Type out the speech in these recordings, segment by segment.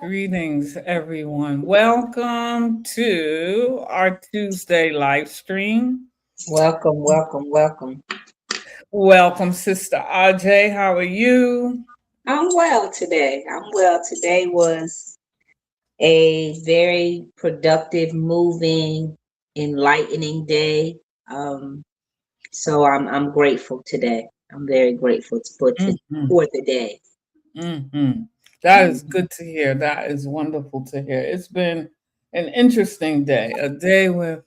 Greetings, everyone. Welcome to our Tuesday live stream. Welcome, welcome, welcome. Welcome, Sister Aj. How are you? I'm well today. I'm well. Today was a very productive, moving, enlightening day. So I'm grateful today. I'm very grateful hmm for the day. That is good to hear. That is wonderful to hear. It's been an interesting day, a day with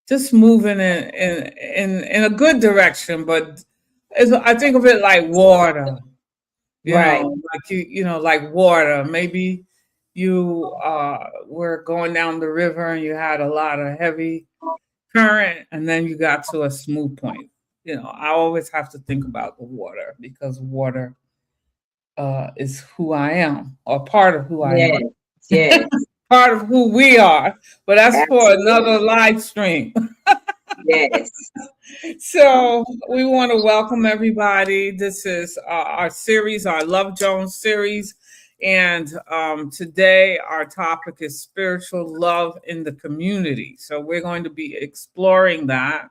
just moving in a good direction, but I think of it like water. Right. Like like water. Maybe you were going down the river and you had a lot of heavy current and then you got to a smooth point. I always have to think about the water because water is who I am, or part of who I am, Yes. Yes. part of who we are. But that's for another Absolutely. live stream. Yes. So we want to welcome everybody. This is our series, our Love Jones series. And today our topic is spiritual love in the community. So we're going to be exploring that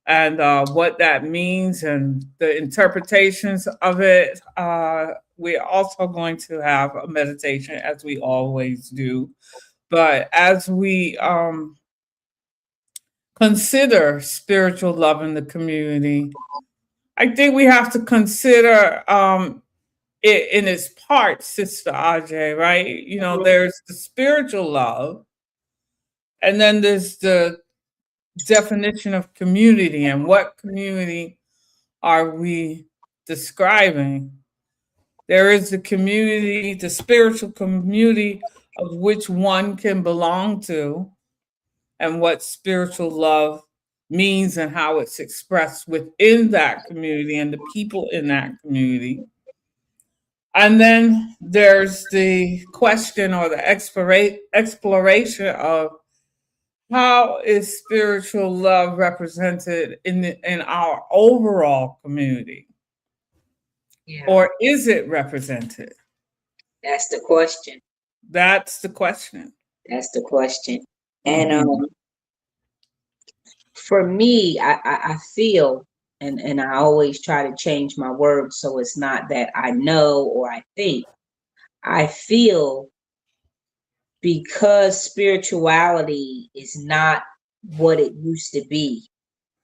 and what that means and the interpretations of it. We're also going to have a meditation as we always do. But as we consider spiritual love in the community, I think we have to consider it in its parts, Sister Aj, right? There's the spiritual love, and then there's the definition of community and what community are we describing. There is the community, the spiritual community of which one can belong to, and what spiritual love means and how it's expressed within that community and the people in that community. And then there's the question or the exploration of how is spiritual love represented in our overall community, Yeah. or is it represented? That's the question. That's the question. That's the question. And hmm for me, I feel, and I always try to change my words so it's not that I know or I think. I feel because spirituality is not what it used to be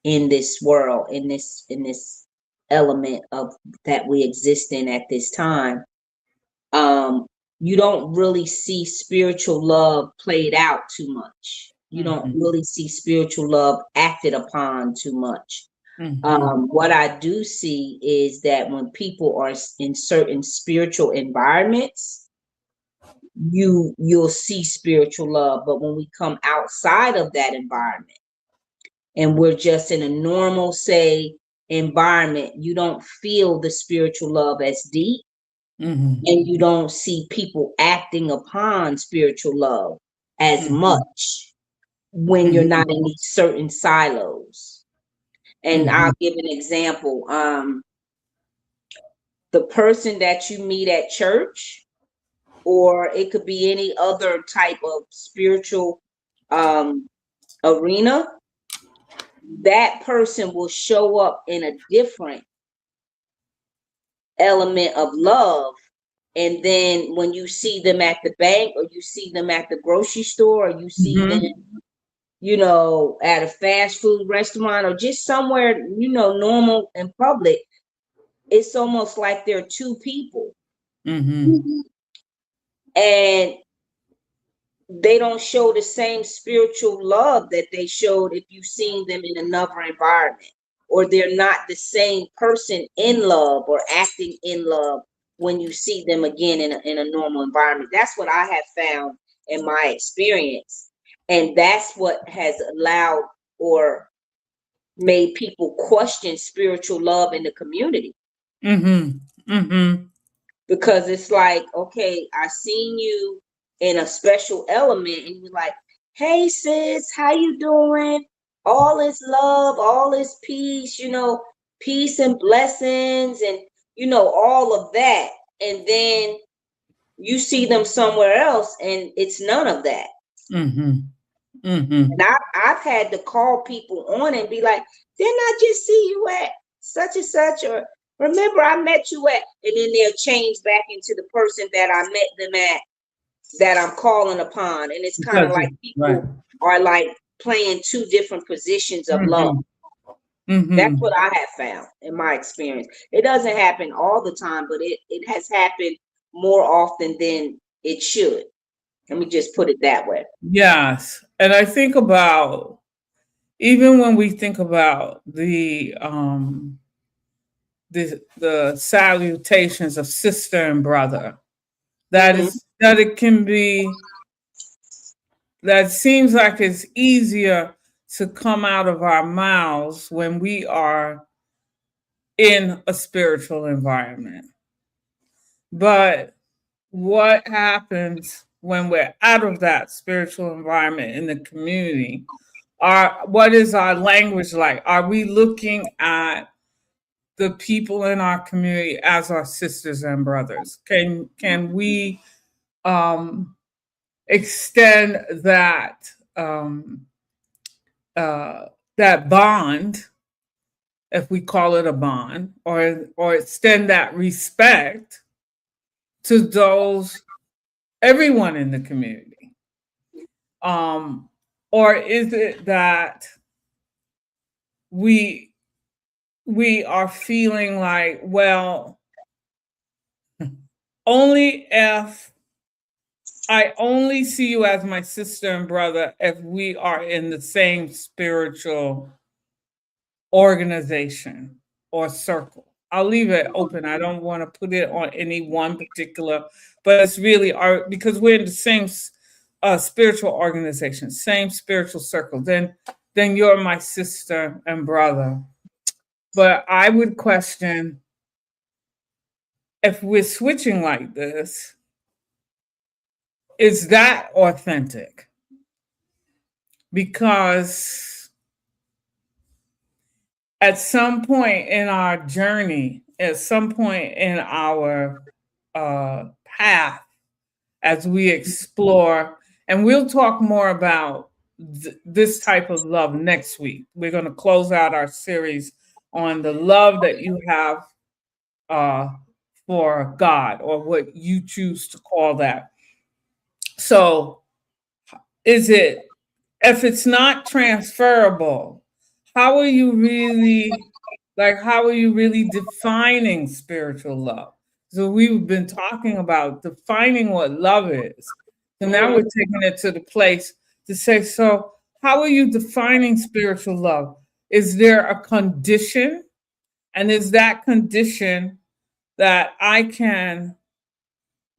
in this world, in this element of that we exist in at this time. Um, you don't really see spiritual love played out too much. You don't hmm really see spiritual love acted upon too much. hmm What I do see is that when people are in certain spiritual environments, you'll see spiritual love. But when we come outside of that environment and we're just in a normal, say, environment, you don't feel the spiritual love as deep, hmm and you don't see people acting upon spiritual love as hmm much when you're hmm not in these certain silos. And hmm I'll give an example. The person that you meet at church, or it could be any other type of spiritual um, arena, that person will show up in a different element of love. And then when you see them at the bank, or you see them at the grocery store, or you see them, hmm at a fast food restaurant, or just somewhere, normal in public, it's almost like they're two people. hmm And they don't show the same spiritual love that they showed if you've seen them in another environment, or they're not the same person in love or acting in love when you see them again in a normal environment. That's what I have found in my experience. And that's what has allowed or made people question spiritual love in the community. Mm-hmm. Mm-hmm. Because it's like, okay, I seen you in a special element and you're like, hey sis, how you doing? All is love, all is peace, peace and blessings and all of that. And then you see them somewhere else and it's none of that. Mm-hmm. Mm-hmm. And I've had to call people on and be like, didn't I just see you at such and such? Or remember I met you at, and then they'll change back into the person that I met them at that I'm calling upon. And it's kind of Because like right. people are like playing two different positions of love. Mm-hmm. That's Mm-hmm. what I have found in my experience. It doesn't happen all the time, but it has happened more often than it should. Let me just put it that way. Yes. And I think about, even when we think about the salutations of sister and brother, Hmm. that it can be, that seems like it's easier to come out of our mouths when we are in a spiritual environment. But what happens when we're out of that spiritual environment in the community? What is our language like? Are we looking at the people in our community as our sisters and brothers? Can we um, extend um, uh, that bond, if we call it a bond, or extend that respect to those, everyone in the community? Um, or is it that we we are feeling like, well, only if I only see you as my sister and brother if we are in the same spiritual organization or circle. I'll leave it open. I don't want to put it on any one particular, but it's really our, because we're in the same spiritual organization, same spiritual circle. Then you're my sister and brother. But I would question, if we're switching like this, is that authentic? Because at some point in our journey, at some point in our path, as we explore, and we'll talk more about this type of love next week. We're going to close out our series on the love that you have uh, for God, or what you choose to call that. So, is it, if it's not transferable, how are you really, like, how are you really defining spiritual love? So we've been talking about defining what love is. So now Hmm. we're taking it to the place to say, so how are you defining spiritual love? Is there a condition? And is that condition that I can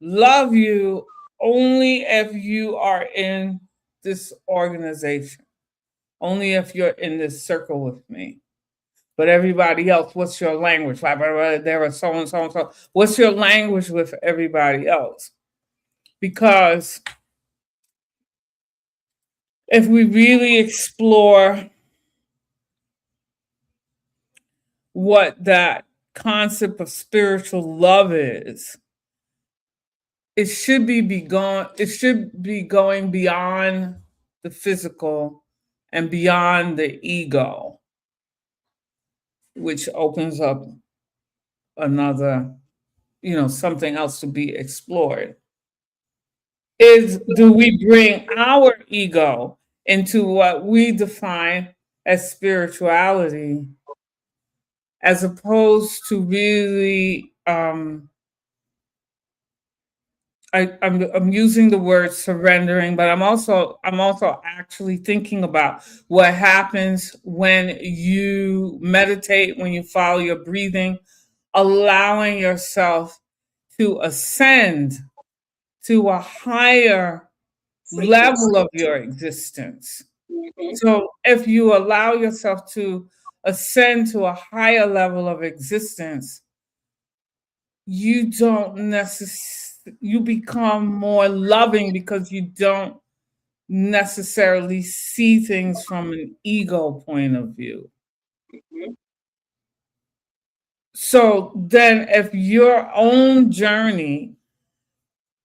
love you only if you are in this organization, only if you're in this circle with me? But everybody else, what's your language? Blah, blah, blah, there are so and so and so. What's your language with everybody else? Because if we really explore what that concept of spiritual love is, it should be going beyond the physical and beyond the ego, which opens up another, something else to be explored. Is, do we bring our ego into what we define as spirituality, as opposed to really I'm using the word surrendering, but I'm also actually thinking about what happens when you meditate, when you follow your breathing, allowing yourself to ascend to a higher Frequency. level of your existence. Hmm. So if you allow yourself to ascend to a higher level of existence, you don't necessarily, you become more loving because you don't necessarily see things from an ego point of view. Hmm. So then if your own journey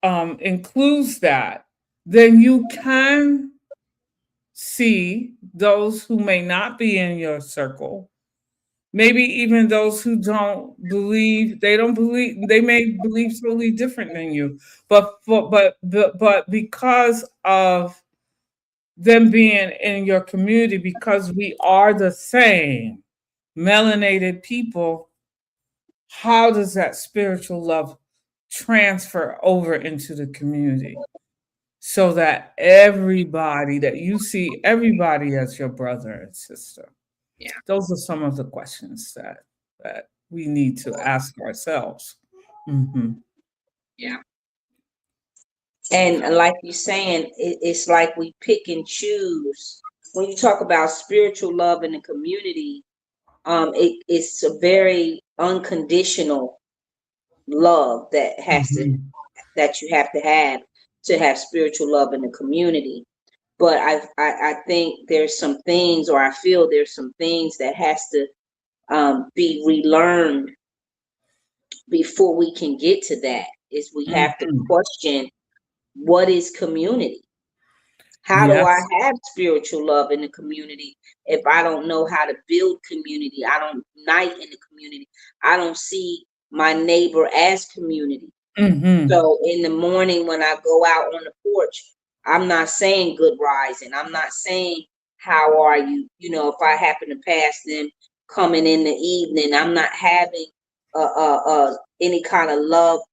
includes that, then you can see those who may not be in your circle, maybe even those who don't believe, they may believe totally different than you, but because of them being in your community, because we are the same melanated people, how does that spiritual love transfer over into the community, so that everybody, that you see everybody as your brother and sister? Yeah. Those are some of the questions that we need to ask ourselves. Hmm. Yeah. And like you're saying, it's like we pick and choose. When you talk about spiritual love in the community, it's a very unconditional love Hmm. that you have to have spiritual love in the community. But I think there's some things, or I feel there's some things that has to be relearned before we can get to that. Is we have to Hmm. question, what is community? How do I Yes. have spiritual love in the community if I don't know how to build community? I don't unite in the community. I don't see my neighbor as community. Hmm. So in the morning when I go out on the porch, I'm not saying good rising. I'm not saying how are you. You know, if I happen to pass them coming in the evening, I'm not having any kind of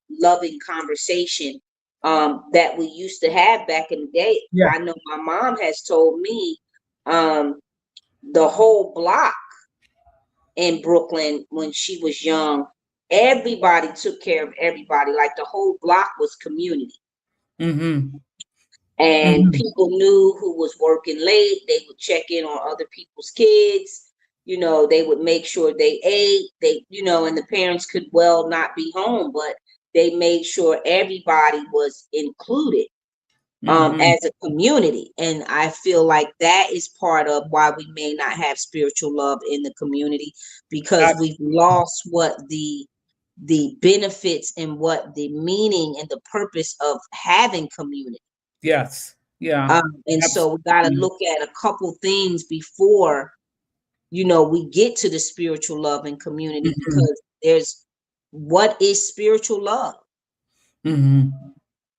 loving conversation that we used to have back in the day. Yeah. I know my mom has told me um, the whole block in Brooklyn when she was young, everybody took care of everybody. Like the whole block was community. Hmm. And Hmm. people knew who was working late. They would check in on other people's kids. You know, they would make sure they ate. And the parents could well not be home, but they made sure everybody was included Hmm. as a community. And I feel like that is part of why we may not have spiritual love in the community, because we've Absolutely. lost what the benefits and what the meaning and the purpose of having community. Yes. Yeah. And so we got to Absolutely. look at a couple things before we get to the spiritual love and community, Hmm. because there's what is spiritual love. Hmm.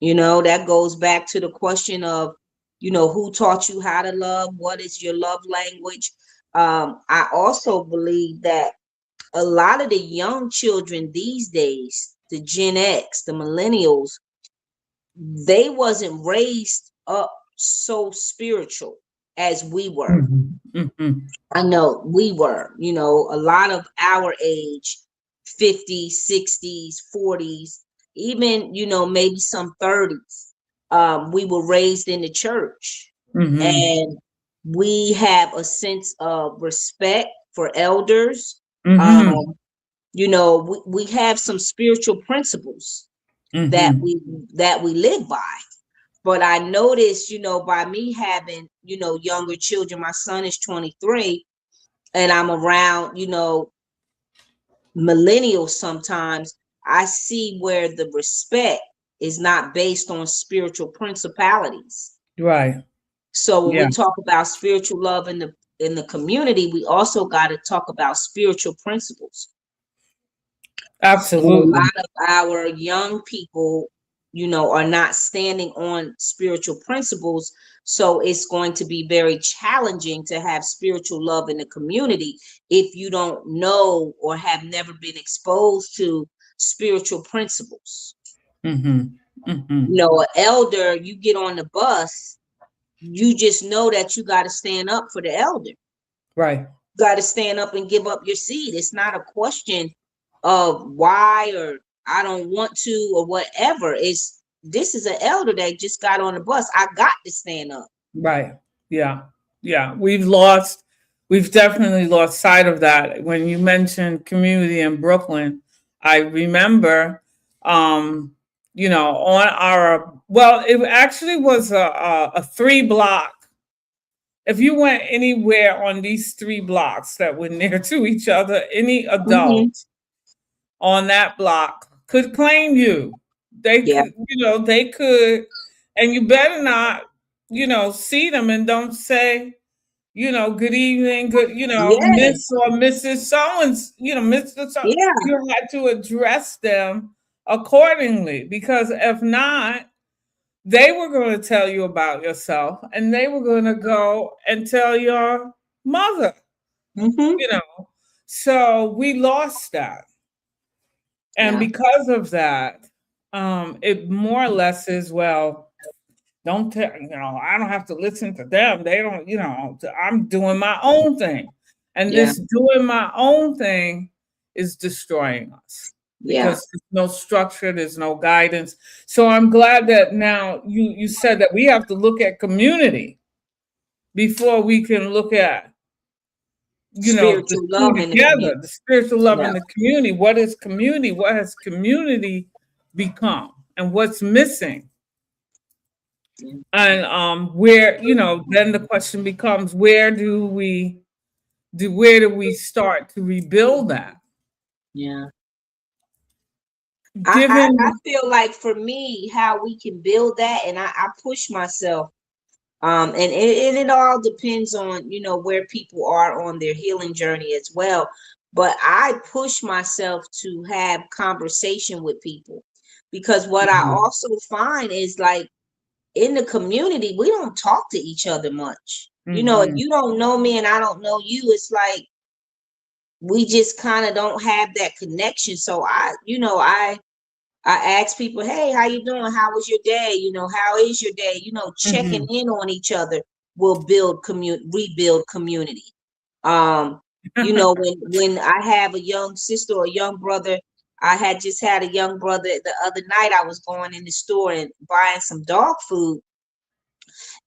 That goes back to the question of, who taught you how to love? What is your love language? I also believe that a lot of the young children these days, the Gen X, the millennials, they wasn't raised up so spiritual as we were. Hmm. Hmm. I know we were, a lot of our age, 50s, 60s, 40s, even, maybe some 30s. We were raised in the church, Hmm. and we have a sense of respect for elders. Hmm. Um, we have some spiritual principles that Hmm. we live by. But I noticed, by me having, younger children, my son is 23, and I'm around, millennials sometimes, I see where the respect is not based on spiritual principalities. Right. So when Yeah. we talk about spiritual love in the community, we also got to talk about spiritual principles. And a Absolutely. lot of our young people, are not standing on spiritual principles. So it's going to be very challenging to have spiritual love in the community if you don't know or have never been exposed to spiritual principles. Hmm. You Hmm. know, an elder, you get on the bus, you just know that you got to stand up for the elder. Right. Got to stand up and give up your seat. It's not a question of why or I don't want to or whatever. It's this is an elder that just got on the bus. I got to stand up. Right. Yeah. Yeah. We've definitely lost sight of that. When you mentioned community in Brooklyn, I remember, on well, it actually was a 3 block. If you went anywhere on these 3 blocks that were near to each other, any Mm-hmm. adult on that block could claim you. They Yeah. could, they could, and you better not, see them and don't say, good evening, good, Miss Yes. or Mrs. So and, Mr. So. Yeah. You had to address them accordingly because if not, they were going to tell you about yourself and they were going to go and tell your mother, Mm-hmm. you know. So we lost that. And Yeah. because of that, it more or less is, well, don't tell, I don't have to listen to them. They don't, I'm doing my own thing. And Yeah. this doing my own thing is destroying us Yeah. because there's no structure, there's no guidance. So I'm glad that now you said that we have to look at community before we can look at, the Spiritual two love in the together, community. the spiritual love Yeah. in the community. What is community? What has community become? And what's missing? And where, then the question becomes, where do we start to rebuild that? Yeah. I Given. feel like for me, how we can build that, and I push myself. And it all depends on, where people are on their healing journey as well. But I push myself to have conversation with people because what I Mhm, also find is like in the community, we don't talk to each other much. If mhm, you don't know me and I don't know you, it's like we just kind of don't have that connection. So I ask people, hey, how you doing? How was your day? How is your day? Checking mhm. in on each other will rebuild community. Um, when I have a young sister or a young brother, I had just had a young brother the other night. I was going in the store and buying some dog food,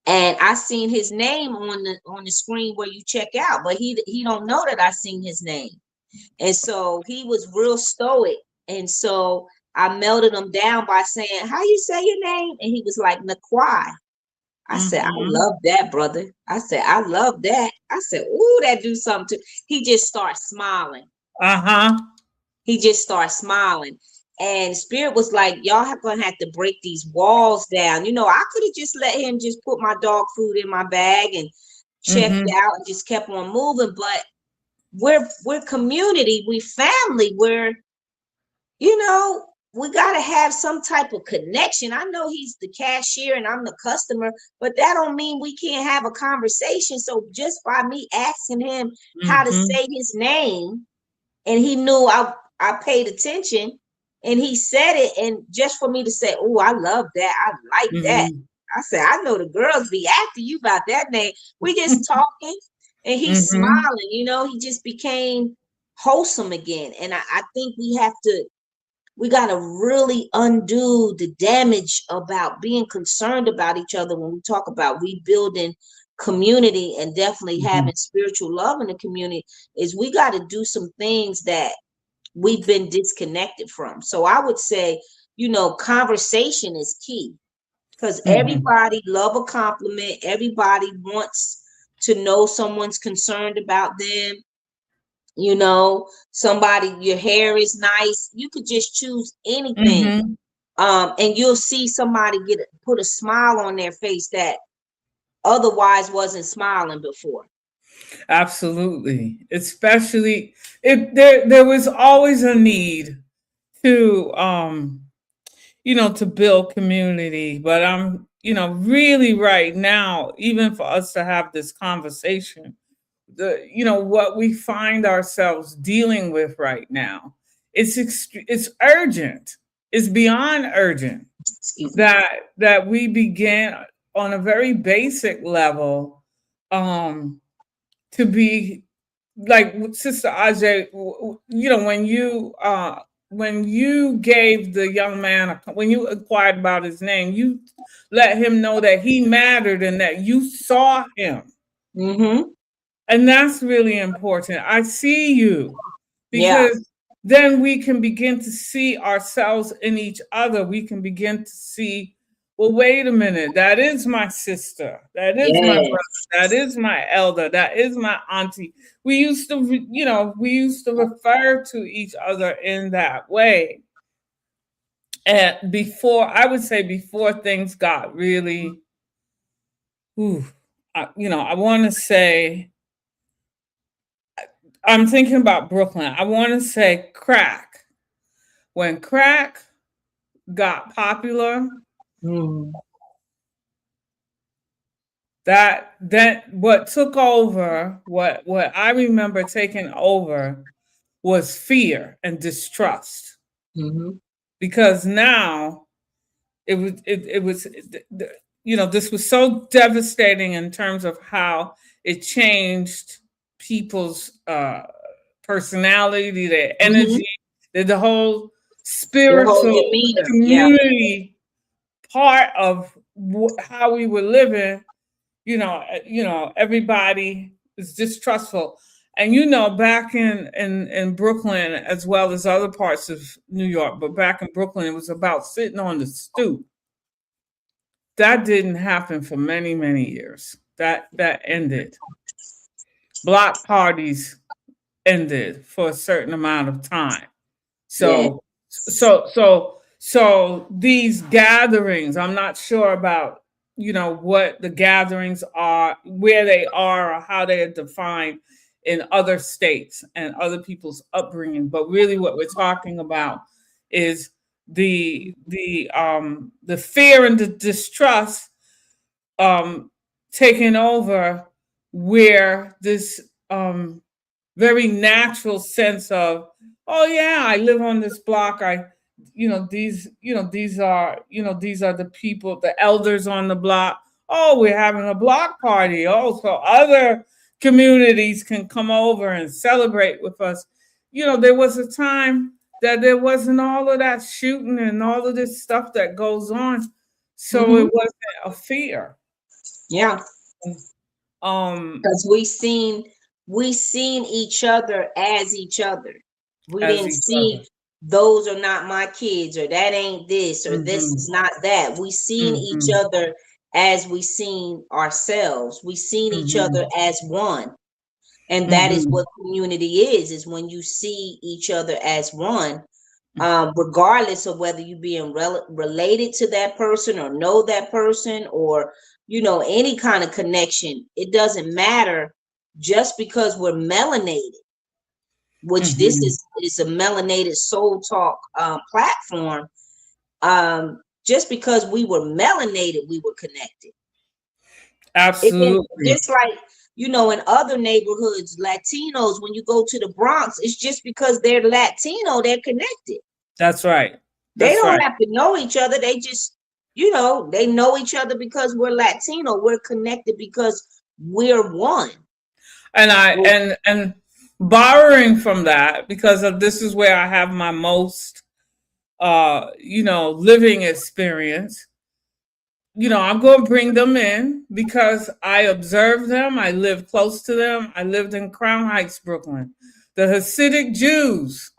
and I seen his name on the screen where you check out, but he don't know that I seen his name. And so he was real stoic. And so I melted him down by saying, how you say your name? And he was like, Naquai. I said, I Mhm. love that, brother. I said, I love that. I said, ooh, that do something to. He just starts smiling. Uh-huh. He just starts smiling. And Spirit was like, y'all are gonna have to break these walls down. I could have just let him just put my dog food in my bag and checked Mhm, out and just kept on moving. But we're community, we family, you know, we got to have some type of connection. I know he's the cashier and I'm the customer, but that don't mean we can't have a conversation. So just by me asking him how to mhm, say his name, and he knew I paid attention, and he said it, and just for me to say, "Oh, I love that. I like that." mhm, I said, "I know the girls be after you about that name." We just talking, and he's mhm, smiling. He just became wholesome again. And I think we got to really undo the damage about being concerned about each other when we talk about rebuilding community and definitely mhm, having spiritual love in the community. Is we got to do some things that we've been disconnected from. So I would say, conversation is key because mhm, everybody love a compliment. Everybody wants to know someone's concerned about them. Somebody, your hair is nice. You could just choose anything. mhm. And you'll see somebody put a smile on their face that otherwise wasn't smiling before. Absolutely. Especially if there was always a need to to build community. But I'm, really right now, even for us to have this conversation, what we find ourselves dealing with right now, it's urgent. is beyond urgent. Excuse me. That we begin on a very basic level, um, to be like Sister Ajay. You know, when you gave the young man when you inquired about his name, you let him know that he mattered and that you saw him, Mm-hmm. and that's really important. I see you, Yeah. because then we can begin to see ourselves in each other. We can begin to see, well, wait a minute, that is my sister, that is my brother, Yes. that is my elder, that is my auntie. We used to, we used to refer to each other in that way. And before, I would say, before things got really, whew, I want to say, I'm thinking about Brooklyn. I want to say crack. When crack got popular, Mm-hmm. that what took over, what I remember taking over, was fear and distrust. Mm-hmm. Because now it was this was so devastating in terms of how it changed people's personality, their Mm-hmm. energy, the whole Your whole spiritual demeanor. Yeah. community part of how we were living. Everybody is distrustful. And back in Brooklyn, as well as other parts of New York, but back in Brooklyn, it was about sitting on the stoop. That didn't happen for many, many years. That ended. Block parties ended for a certain amount of time. Yeah. So these gatherings, I'm not sure about, what the gatherings are, where they are, or how they are defined in other states and other people's upbringing. But really, what we're talking about is the fear and the distrust, um, taking over, where this very natural sense of, oh yeah, I live on this block. These are the people, the elders on the block. Oh, we're having a block party. Oh, so other communities can come over and celebrate with us. There was a time that there wasn't all of that shooting and all of this stuff that goes on. So Mm-hmm. it wasn't a fear. Yeah. Um, Because we seen each other as each other. We as didn't each see other. those are not my kids, or that ain't this, or this is Hmm. not that. We seen each Hmm. other as we seen ourselves. We seen each other Hmm. as one. And that is Hmm. what community is when you see each other as one, regardless of whether you being related to that person or know that person, or any kind of connection. It doesn't matter, just because we're melanated, which this Hmm. is a melanated soul talk platform. Just because we were melanated, we were connected. It didn't, Absolutely. just like in other neighborhoods, Latinos, when you go to the Bronx, it's just because they're Latino, they're connected. That's right. They That's don't right. have to know each other. They just, they know each other because we're Latino. We're connected because we're one. And borrowing from that, because of this is where I have my most living experience. I'm going to bring them in because I observed them. I lived close to them. I lived in Crown Heights, Brooklyn. The Hasidic Jews,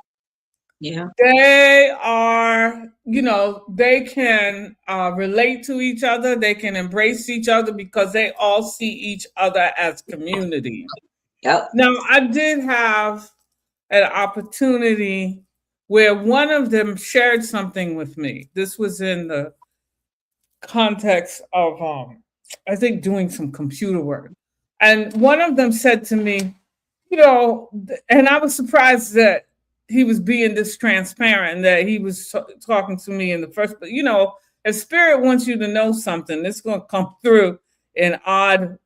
Yeah. they are, they can relate to each other. They can embrace each other because they all see each other as community. Yep. Now, I did have an opportunity where one of them shared something with me. This was in the context of, I think, doing some computer work. And one of them said to me, and I was surprised that he was being this transparent and that he was talking to me in the first, but if spirit wants you to know something, it's going to come through in odd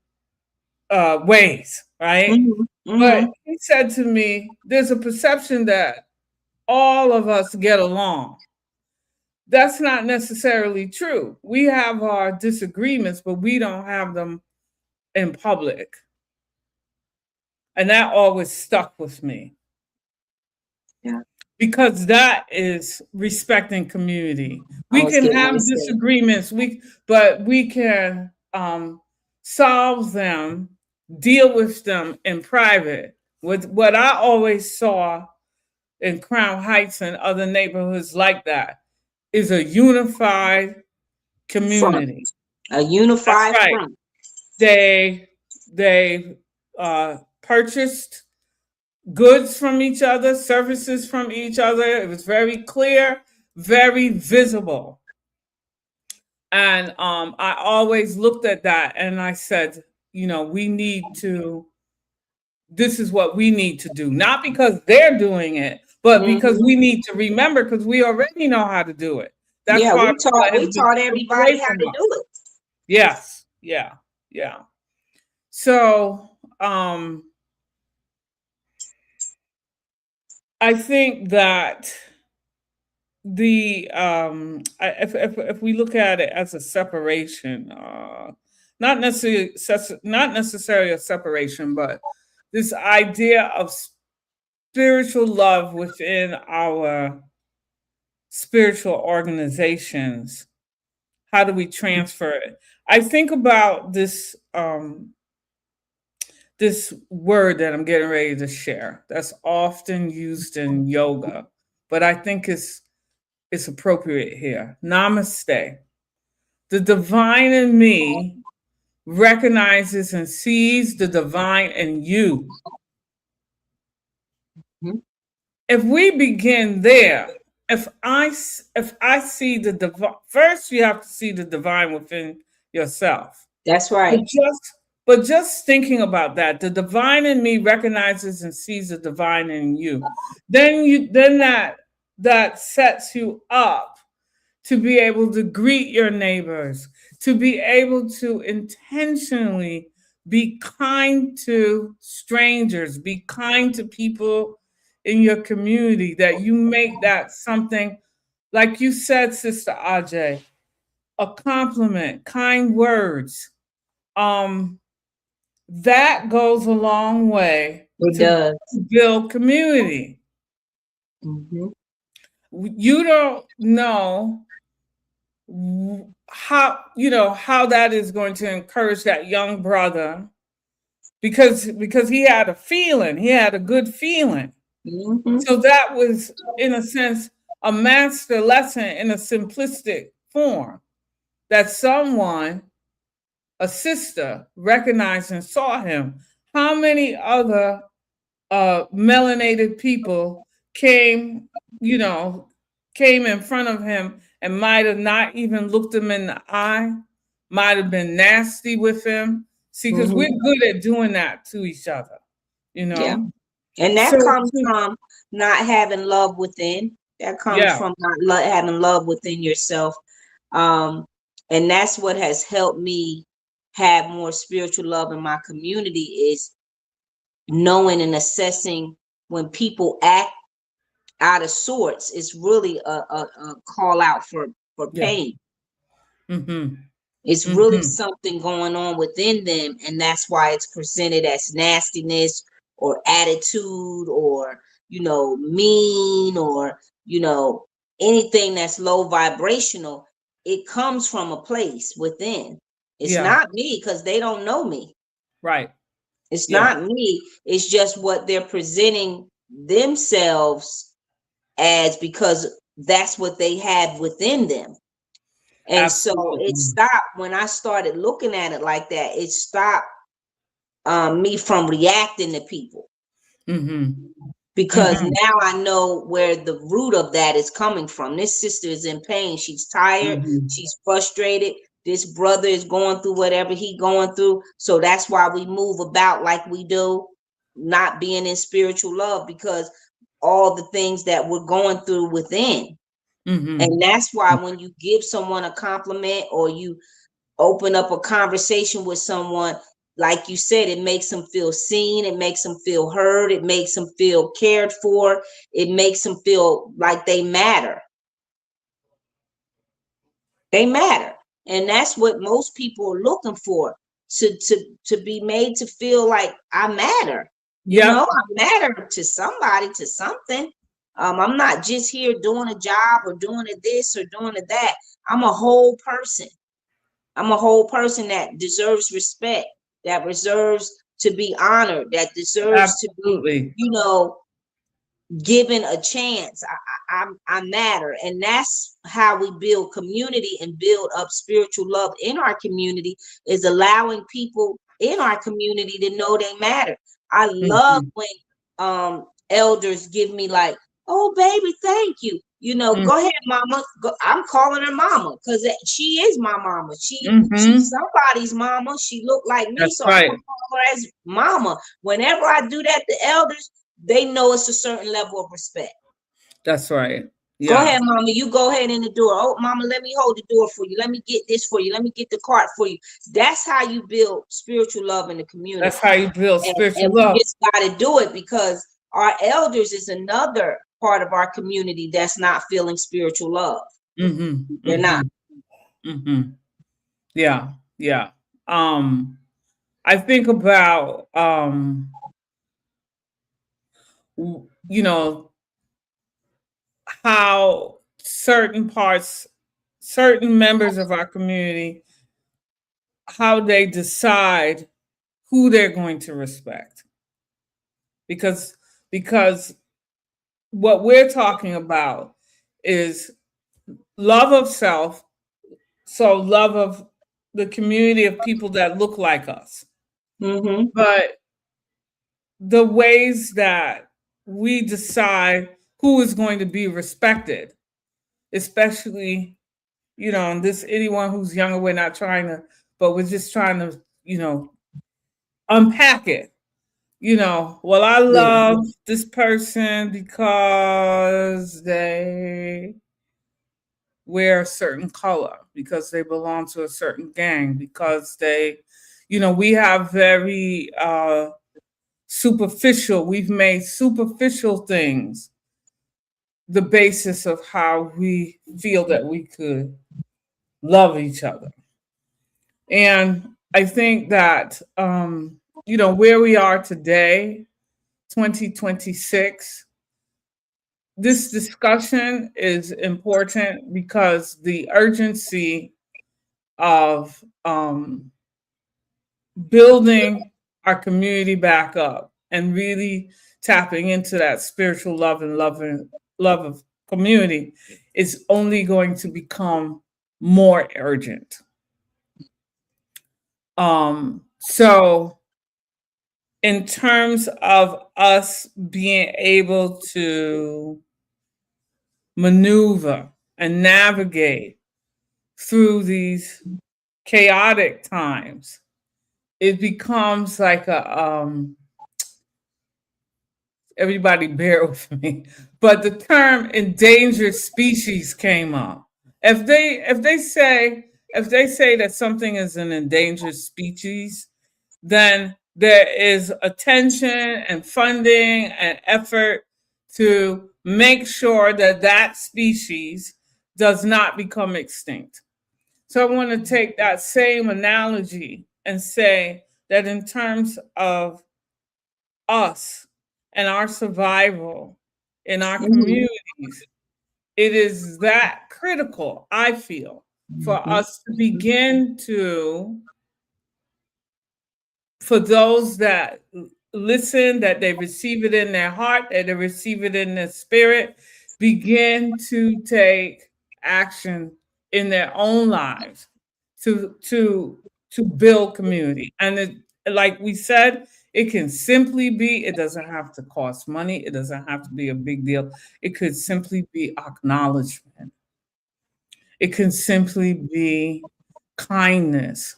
ways, right? Hmm. But Hmm. he said to me, there's a perception that all of us get along. That's not necessarily true. We have our disagreements, but we don't have them in public. And that always stuck with me Yeah. because that is respecting community. I We was can getting ready have to say. disagreements, but we can solve them, deal with them in private. With what I always saw in Crown Heights and other neighborhoods like that is a unified Front. community. A That's unified right. front. They purchased goods from each other, services from each other. It was very clear, very visible. And I always looked at that and I said, we need to, this is what we need to do. Not because they're doing it, but because Hmm. we need to remember because we already know how to do it. That's Yeah, part we of what taught has we been taught stripped away everybody how from to us. do it. Yes. Yeah. Yeah. So I think that if we look at it as a separation, not necessarily a separation, but this idea of spiritual love within our spiritual organizations. How do we transfer it? I think about this word that I'm getting ready to share. That's often used in yoga, but I think it's appropriate here. Namaste. The divine in me recognizes and sees the divine in you. Mhm. If we begin there, if I see the divine, first you have to see the divine within yourself. That's But right. just thinking about that, the divine in me recognizes and sees the divine in you. Then that sets you up to be able to greet your neighbors, to be able to intentionally be kind to strangers, be kind to people in your community, that you make that something, like you said, Sister Ajay, a compliment, kind words. Um, that goes a long way It to does. build community. Hmm. You don't know how that is going to encourage that young brother because he had a feeling, he had a good feeling. Hmm. So that was, in a sense, a master lesson in a simplistic form, that someone, a sister, recognized and saw him. How many other melanated people came, you know, came in front of him and might have not even looked him in the eye, might have been nasty with him. See, because we're Hmm. good at doing that to each other, you Yeah. know. And So, that comes from not having love within. That comes yeah, from not having love within yourself. Um, and that's what has helped me have more spiritual love in my community, is knowing and assessing when people act out of sorts. It's really a call out for yeah, pain. mm-hmm, It's really mm-hmm, something going on within them, and that's why it's presented as nastiness or attitude, or mean, or anything that's low vibrational. It comes from a place within. It's yeah, not me, because they don't know me. right, It's yeah, not me. It's just what they're presenting themselves as, because that's what they have within them. And so it absolutely, stopped when I started looking at it like that. It stopped me from reacting to people, mm-hmm, because mm-hmm, now I know where the root of that is coming from. This sister is in pain. She's tired. mm-hmm, She's frustrated. This brother is going through whatever he going through. So that's why we move about like we do, not being in spiritual love, because all the things that we're going through within. mm-hmm, And that's why when you give someone a compliment, or you open up a conversation with someone, like you said, it makes them feel seen, it makes them feel heard, it makes them feel cared for, it makes them feel like they matter. They matter. And that's what most people are looking for, to be made to feel like I matter. You know, Yep, I matter to somebody, to something. I'm not just here doing a job or doing a this or doing a that. I'm a whole person. I'm a whole person that deserves respect, that deserves to be honored, that deserves to be, absolutely. you know, given a chance. I matter, and that's how we build community and build up spiritual love in our community, is allowing people in our community to know they matter. I love Mhm, when elders give me like, oh baby, thank you. You know, mm, go ahead, mama. I'm calling her mama because she is my mama. She's mhm. somebody's mama. She looked like me, That's so I'm gonna right. call her as mama. Whenever I do that to elders, they know it's a certain level of respect. That's right. Go Yeah. ahead, mama. You go ahead in the door. Oh, mama, let me hold the door for you. Let me get this for you. Let me get the cart for you. That's how you build spiritual love in the community. That's how you build And spiritual we love. just got to do it, because our elders is another part of our community that's not feeling spiritual love. Mhm, They're not. mhm, mhm. Yeah, yeah. Um, I think about you know, how certain members of our community, how they decide who they're going to respect, because because what we're talking about is love of self, so love of the community of people that look like us, Mm-hmm. but the ways that we decide who is going to be respected, especially, and this anyone who's younger, we're not trying to, but we're just trying to, unpack it. Well, I Yeah. love this person because they wear a certain color, because they belong to a certain gang, because we have very we've made superficial things the basis of how we feel that we could love each other. And I think that, where we are today, 2026, this discussion is important because the urgency of building our community back up and really tapping into that spiritual love and love of community is only going to become more urgent. So in terms of us being able to maneuver and navigate through these chaotic times, it becomes like everybody bear with me, but the term endangered species came up. If they say that something is an endangered species, then there is attention and funding and effort to make sure that that species does not become extinct. So I want to take that same analogy and say that in terms of us and our survival in our Mm-hmm. communities, it is that critical, I feel, for us to begin to, for those that listen, that they receive it in their heart, that they receive it in their spirit, begin to take action in their own lives to build community. And like we said, it can simply be, it doesn't have to cost money, it doesn't have to be a big deal. It could simply be acknowledgement. It can simply be kindness.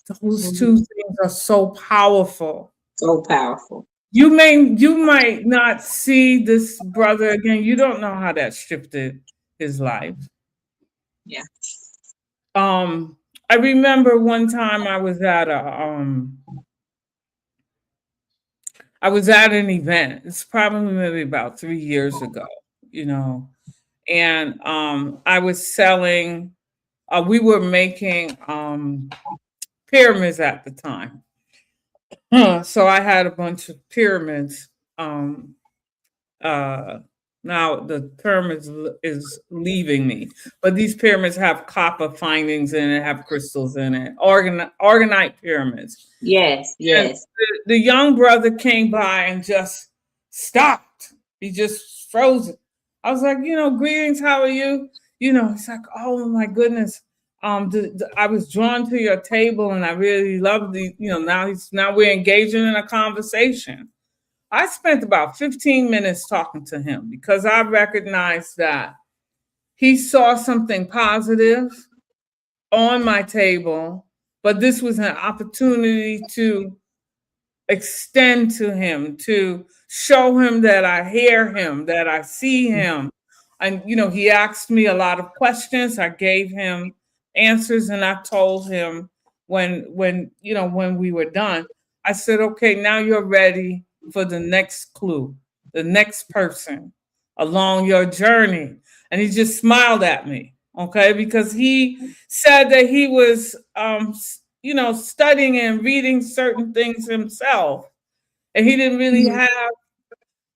Those two Mm-hmm. things are so powerful. So powerful. You might not see this brother again. You don't know how that shifted his life. Yeah. Um, I remember one time I was at an event. It's probably maybe about 3 years ago, you know, and I was selling. We were making pyramids at the time. So I had a bunch of pyramids. Um, uh, Now the term is leaving me, but these pyramids have copper findings in it, have crystals in it, organite pyramids. Yes, And yes. the young brother came by and just stopped. He just froze it. I was like, greetings, how are you? He's like, oh my goodness. I was drawn to your table and I really loved now we're engaging in a conversation. I spent about 15 minutes talking to him because I recognized that he saw something positive on my table, but this was an opportunity to extend to him, to show him that I hear him, that I see him. And, he asked me a lot of questions. I gave him answers and I told him when we were done, I said, okay, now you're ready for the next clue, the next person along your journey. And he just smiled at me, okay, because he said that he was studying and reading certain things himself. And he didn't really Mhm. have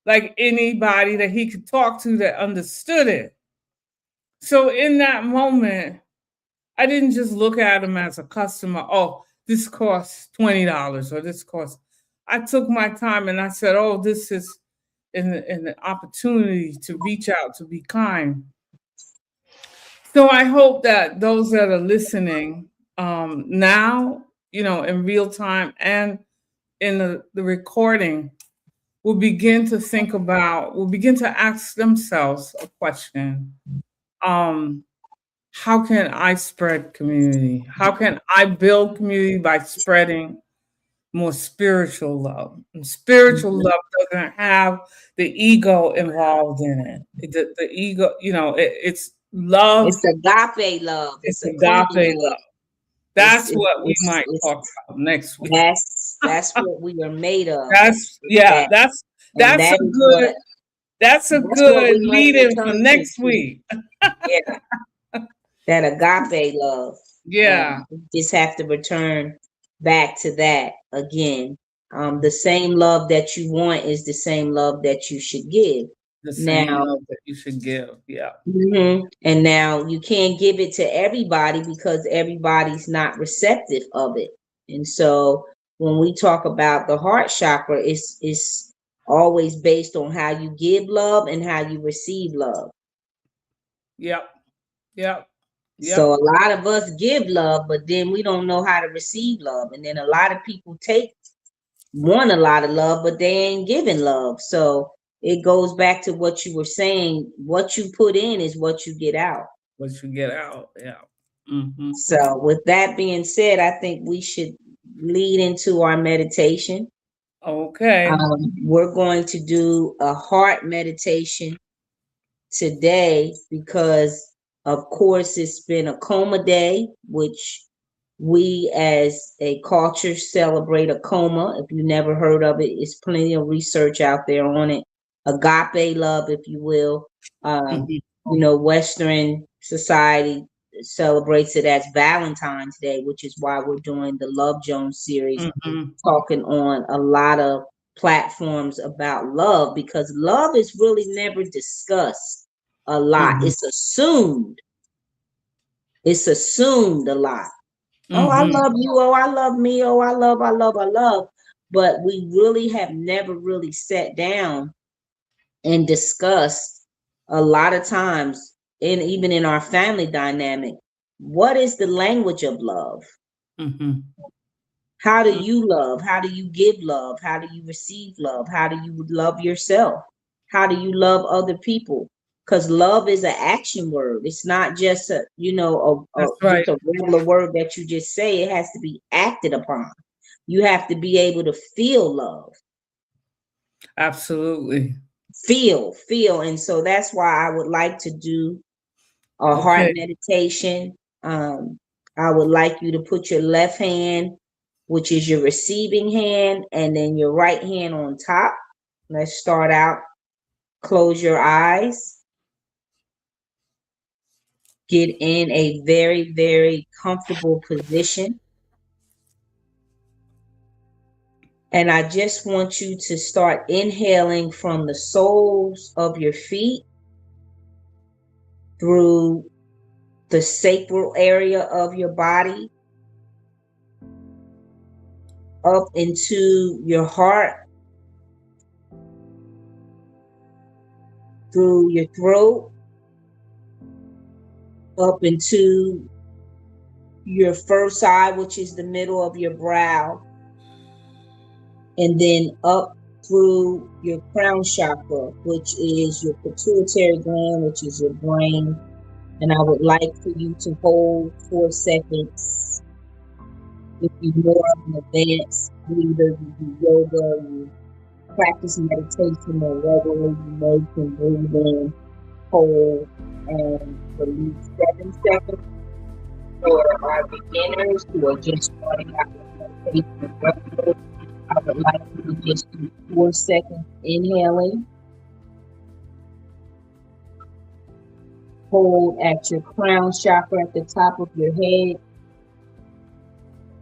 like anybody that he could talk to that understood it. So in that moment, I didn't just look at him as a customer. Oh, this costs $20 or this costs. I took my time and I said, oh, this is an opportunity to reach out, to be kind. So I hope that those that are listening now, in real time and in the recording, will begin to ask themselves a question. Um, how can I spread community? How can I build community by spreading more spiritual love? And spiritual love doesn't have the ego involved in it. The ego, it's love. It's agape love. It's It's a clean agape love. love. That's It's what we might talk about next week. that's what we are made of. That's Is yeah, that, that's and that's a good that's what we must lead in for return next to. week. Yeah, that agape love. Yeah, We just have to return back to that again. The same love that you want is the same love that you should give. the same Now, love that you should give. Yeah. and now you can't give it to everybody because everybody's not receptive of it. And so when we talk about the heart chakra, it's always based on how you give love and how you receive love. Yep. Yep. So Yep. a lot of us give love, but then we don't know how to receive love. And then a lot of people want a lot of love, but they ain't giving love. So it goes back to what you were saying. What you put in is what you get out. What you get out. Yeah. Hmm. So with that being said, I think we should lead into our meditation. Okay. We're going to do a heart meditation today because, of course, it's been a coma day, which we as a culture celebrate a coma. If you never heard of it, it's plenty of research out there on it. Agape love, if you will. Um, Hmm. Western society celebrates it as Valentine's Day, which is why we're doing the Love Jones series, Hmm. talking on a lot of platforms about love because love is really never discussed a lot. Hmm. It's assumed. It's assumed a lot. Oh, I Hmm. love you. Oh, I love me. Oh, I love, I love, I love. But we really have never really sat down and discussed a lot of times, and even in our family dynamic, what is the language of love? Hmm. How do you love? How do you give love? How do you receive love? How do you love yourself? How do you love other people? Because love is an action word. It's not just That's right. just a regular word that you just say. It has to be acted upon. You have to be able to feel love, Absolutely. feel. And so that's why I would like to do a heart Okay. meditation. Um, I would like you to put your left hand, which is your receiving hand, and then your right hand on top. Let's start out. Close your eyes. Get in a very, very comfortable position. And I just want you to start inhaling from the soles of your feet through the sacral area of your body, up into your heart, through your throat, up into your first eye, which is the middle of your brow, and then up through your crown chakra, which is your pituitary gland, which is your brain. And I would like for you to hold 4 seconds. If you're more of an advanced breather, you do yoga, you practice meditation more regularly, you know you can breathe in, hold, and release 7 seconds. For our beginners who are just starting out with meditation regularly, I would like you to just do 4 seconds inhaling. Hold at your crown chakra at the top of your head.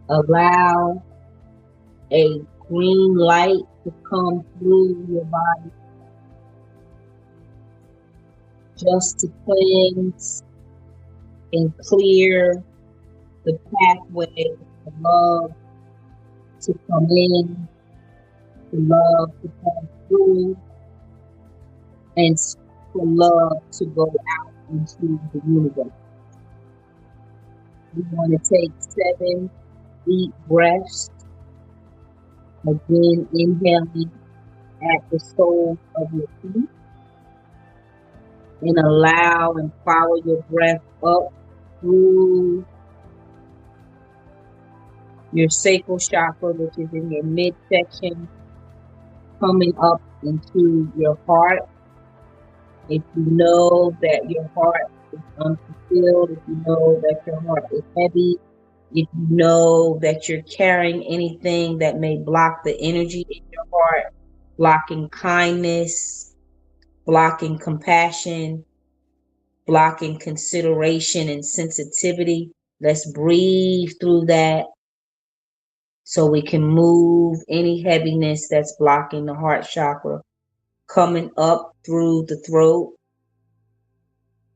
Allow a green light to come through your body just to cleanse and clear the pathway for love to come in, for love to come through, and for love to go out into the universe. We want to take 7 deep breaths. Again, inhaling at the soles of your feet. And allow and follow your breath up through your sacral chakra, which is in your midsection, coming up into your heart. If you know that your heart is unfulfilled, if you know that your heart is heavy, if you know that you're carrying anything that may block the energy in your heart, blocking kindness, blocking compassion, blocking consideration and sensitivity, let's breathe through that so we can move any heaviness that's blocking the heart chakra, coming up through the throat,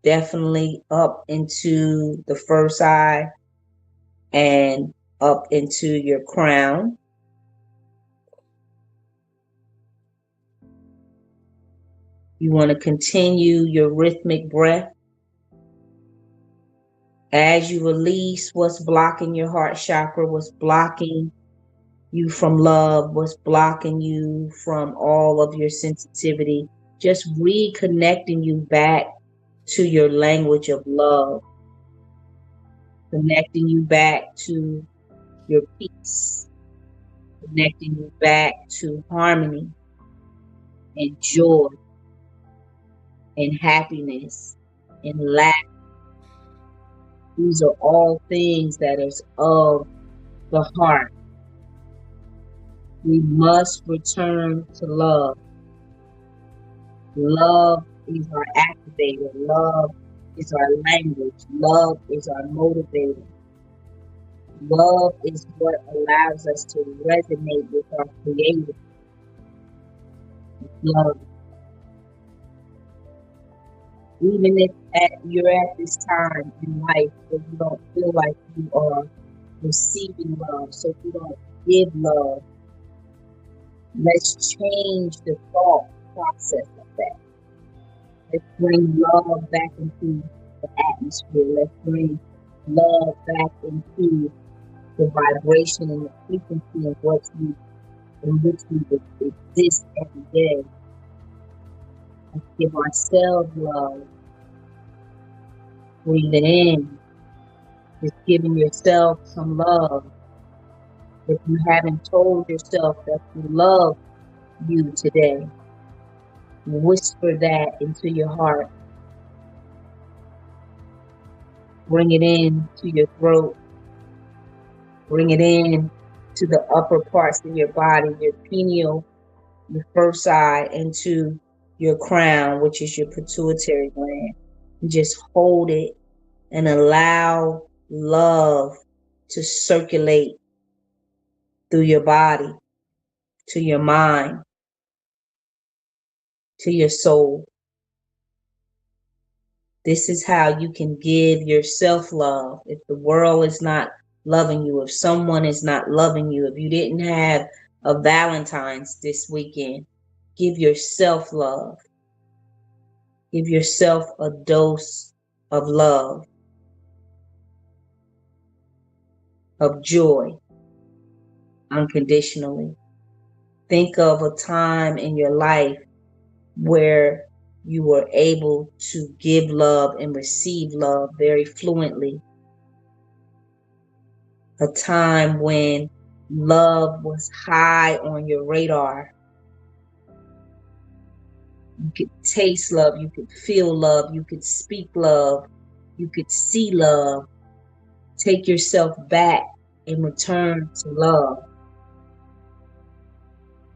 definitely up into the first eye and up into your crown. You want to continue your rhythmic breath as you release what's blocking your heart chakra, what's blocking you from love, what's blocking you from all of your sensitivity, just reconnecting you back to your language of love, connecting you back to your peace, connecting you back to harmony and joy and happiness and laughter. These are all things that is of the heart. We must return to love. Love is our activator. Love is our language. Love is our motivator. Love is what allows us to resonate with our Creator. Love. Even if you're at this time in life where you don't feel like you are receiving love, so you don't give love, let's change the thought process of that. Let's bring love back into the atmosphere. Let's bring love back into the vibration and the frequency of what we, in which we exist every day. Let's give ourselves love. Breathe it in. Just giving yourself some love. If you haven't told yourself that you love you today, whisper that into your heart. Bring it in to your throat. Bring it in to the upper parts of your body, your pineal, your first eye, into your crown, which is your pituitary gland. And just hold it and allow love to circulate through your body, to your mind, to your soul. This is how you can give yourself love. If the world is not loving you, if someone is not loving you, if you didn't have a Valentine's this weekend, give yourself love. Give yourself a dose of love, of joy, unconditionally. Think of a time in your life where you were able to give love and receive love very fluently. A time when love was high on your radar. You could taste love, you could feel love, you could speak love, you could see love. Take yourself back and return to love.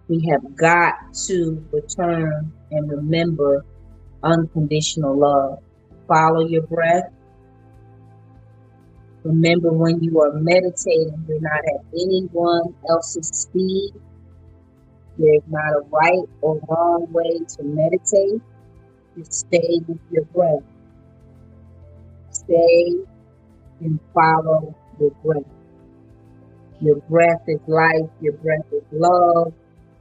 We have got to return and remember unconditional love. Follow your breath. Remember, when you are meditating, you're not at anyone else's speed. There's not a right or wrong way to meditate. Just stay with your breath. Stay and follow your breath. Your breath is life. Your breath is love.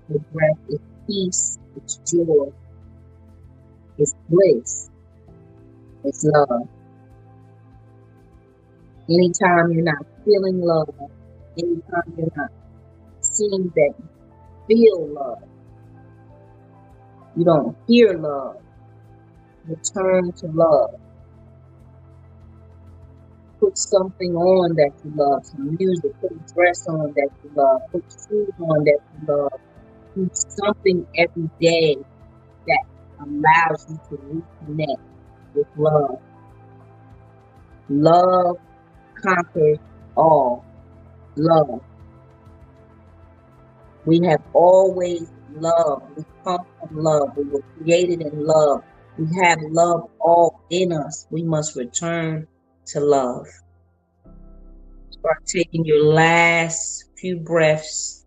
Your breath is peace. It's joy. It's bliss. It's love. Anytime you're not feeling love, anytime you're not seeing that you feel love, you don't hear love, return to love. Put something on that you love, some music, put a dress on that you love, put shoes on that you love. Do something every day that allows you to reconnect with love. Love conquers all. Love. We have always loved. We come from love. We were created in love. We have love all in us. We must return to love. Start taking your last few breaths,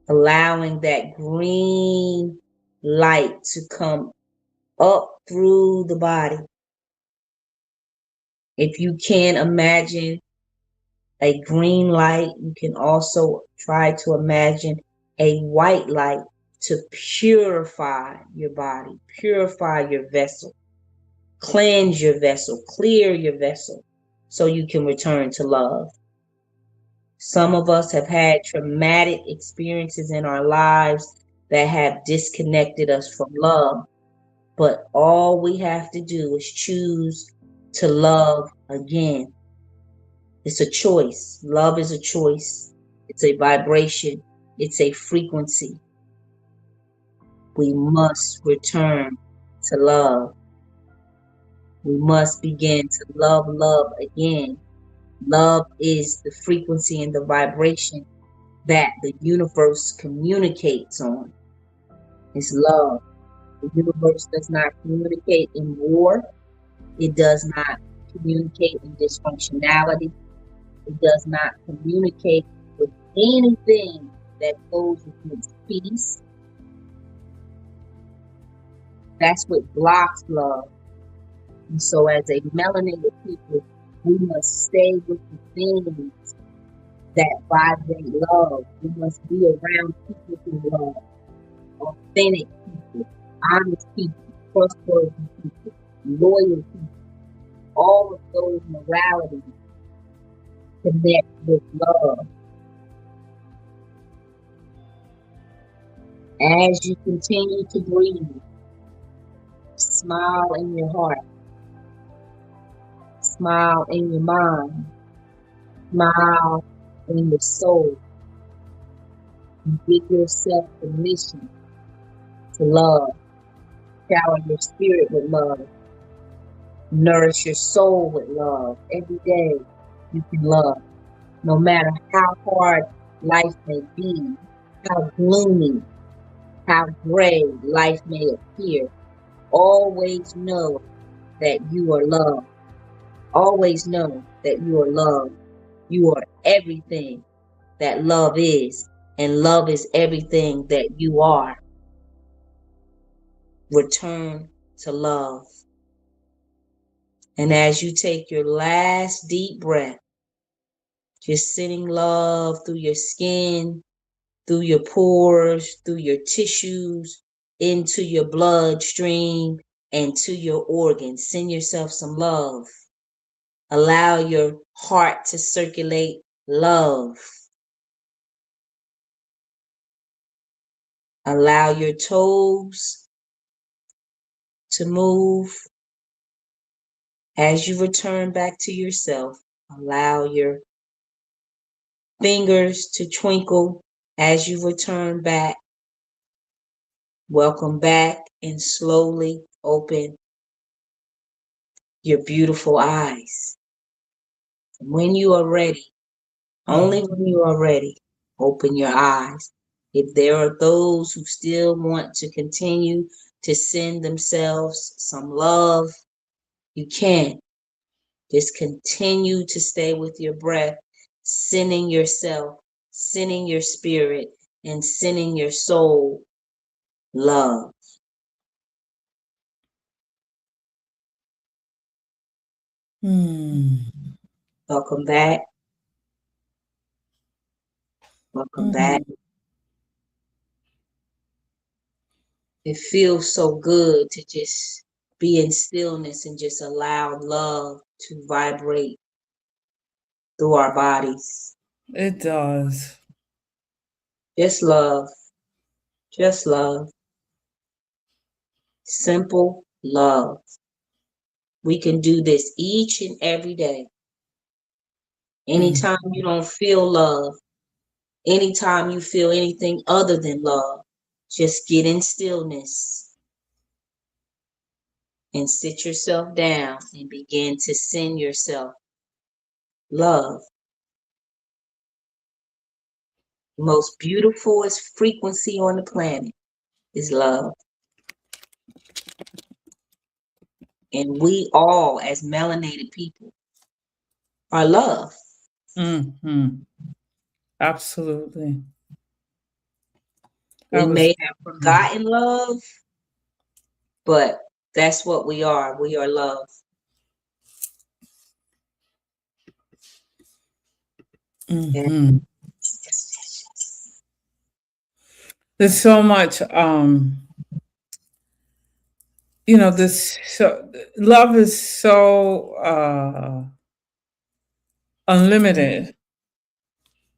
allowing that green light to come up through the body. If you can imagine a green light, you can also try to imagine a white light to purify your body, purify your vessel, cleanse your vessel, clear your vessel, so you can return to love. Some of us have had traumatic experiences in our lives that have disconnected us from love, but all we have to do is choose to love again. It's a choice. Love is a choice. It's a vibration. It's a frequency. We must return to love. We must begin to love again. Love is the frequency and the vibration that the universe communicates on. It's love. The universe does not communicate in war. It does not communicate in dysfunctionality. It does not communicate with anything that goes against peace. That's what blocks love. And so as a melanated people, we must stay with the things that vibrate love. We must be around people who love, authentic people, honest people, trustworthy people, loyal people. All of those moralities connect with love. As you continue to breathe, smile in your heart, smile in your mind, smile in your soul, and give yourself permission to love. Shower your spirit with love. Nourish your soul with love. Every day you can love. No matter how hard life may be, how gloomy, how gray life may appear, always know that you are loved. Always know that you are loved. You are everything that love is, and love is everything that you are. Return to love. And as you take your last deep breath, just sending love through your skin, through your pores, through your tissues, into your bloodstream, and to your organs. Send yourself some love. Allow your heart to circulate love. Allow your toes to move as you return back to yourself. Allow your fingers to twinkle as you return back. Welcome back and slowly open your beautiful eyes. When you are ready, only Mm. when you are ready, open your eyes. If there are those who still want to continue to send themselves some love, you can. Just continue to stay with your breath, sending yourself, sending your spirit, and sending your soul love. Mm. Welcome back. Welcome back. Mm. It feels so good to just be in stillness and just allow love to vibrate through our bodies. It does. Just love. Just love. Simple love. We can do this each and every day. Mm. Anytime you don't feel love, anytime you feel anything other than love, just get in stillness and sit yourself down and begin to send yourself love. The most beautiful frequency on the planet is love. And we all, as melanated people, are love. Mm-hmm. Absolutely. We That was may have forgotten love, but that's what we are. We are love. And mm-hmm. There's so much this so love is so unlimited,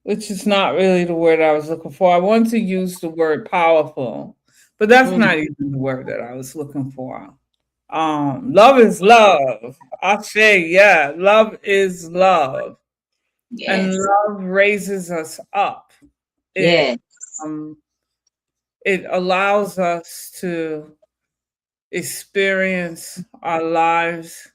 which is not really the word I was looking for. I want to use the word powerful, but that's mm, not even the word that I was looking for. Love is love. I say, yeah, love is love. And yes, love raises us up. It yes, um it allows us to experience our lives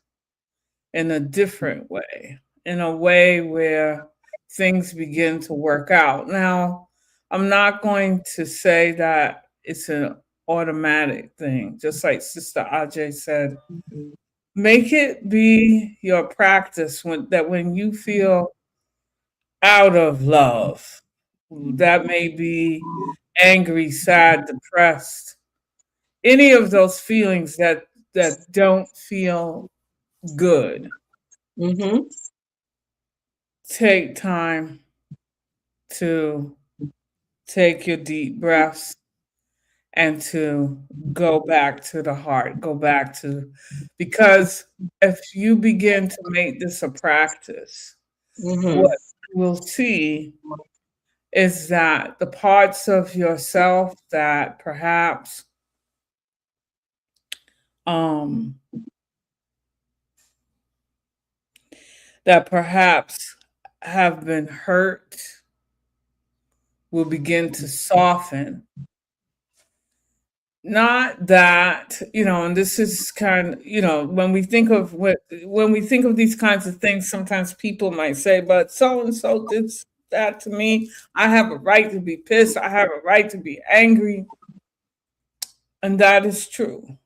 in a different way, in a way where things begin to work out. Now, I'm not going to say that it's an automatic thing, just like Sister Ajay said. mhm, Make it be your practice when you feel out of love. That may be angry, sad, depressed, any of those feelings that don't feel good. mhm, Take time to take your deep breaths and to go back to the heart, go back to, because if you begin to make this a practice, mhm, what you will see is that the parts of yourself um that perhaps have been hurt will begin to soften. Not that, and this is kind of, when we think of these kinds of things, sometimes people might say, but so and so did that to me. I have a right to be pissed. I have a right to be angry. And that is true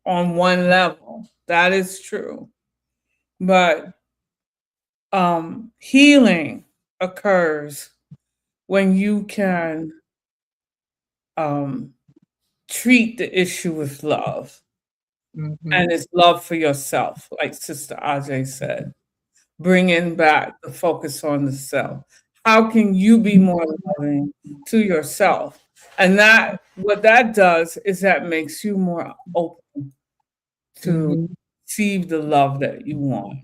on one level. That is true. but healing occurs when you can um, treat the issue with love, Mm-hmm. and it's love for yourself, like Sister Ajay said, bringing back the focus on the self. How can you be more loving to yourself? And that what that does is that makes you more open to Mm-hmm. receive the love that you want.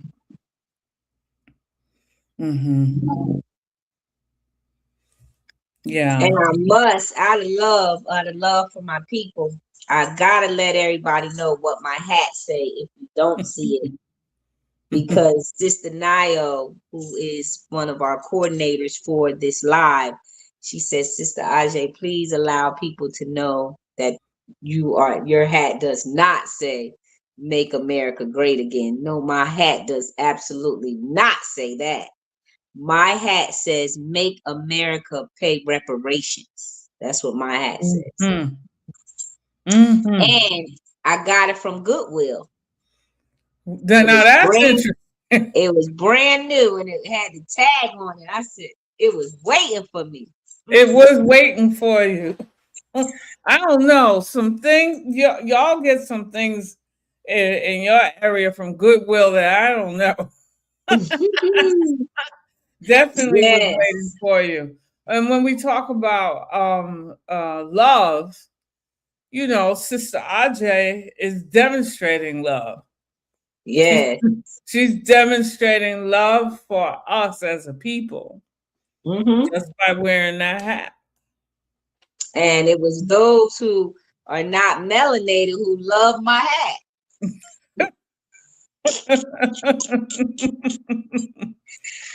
Hmm. And Yeah. I must, out of love for my people, I gotta let everybody know what my hat say if you don't see it. Because Sister Nayo, who is one of our coordinators for this live, she says, Sister Ajay, please allow people to know that your hat does not say make America great again. No, my hat does absolutely not say that. My hat says make America pay reparations. That's what my hat says. Hmm. Hmm. And I got it from Goodwill. It Now was that's brand interesting. it was brand new and it had the tag on it. I said it was waiting for me. It was waiting for you. I don't know. Some things y'all get some things in your area from Goodwill that I don't know. Definitely was waiting Yes. for you. And when we talk about love, Sister Ajay is demonstrating love. She's Yes. she's demonstrating love for us as a people Hmm. just by wearing that hat. And it was those who are not melanated who love my hat.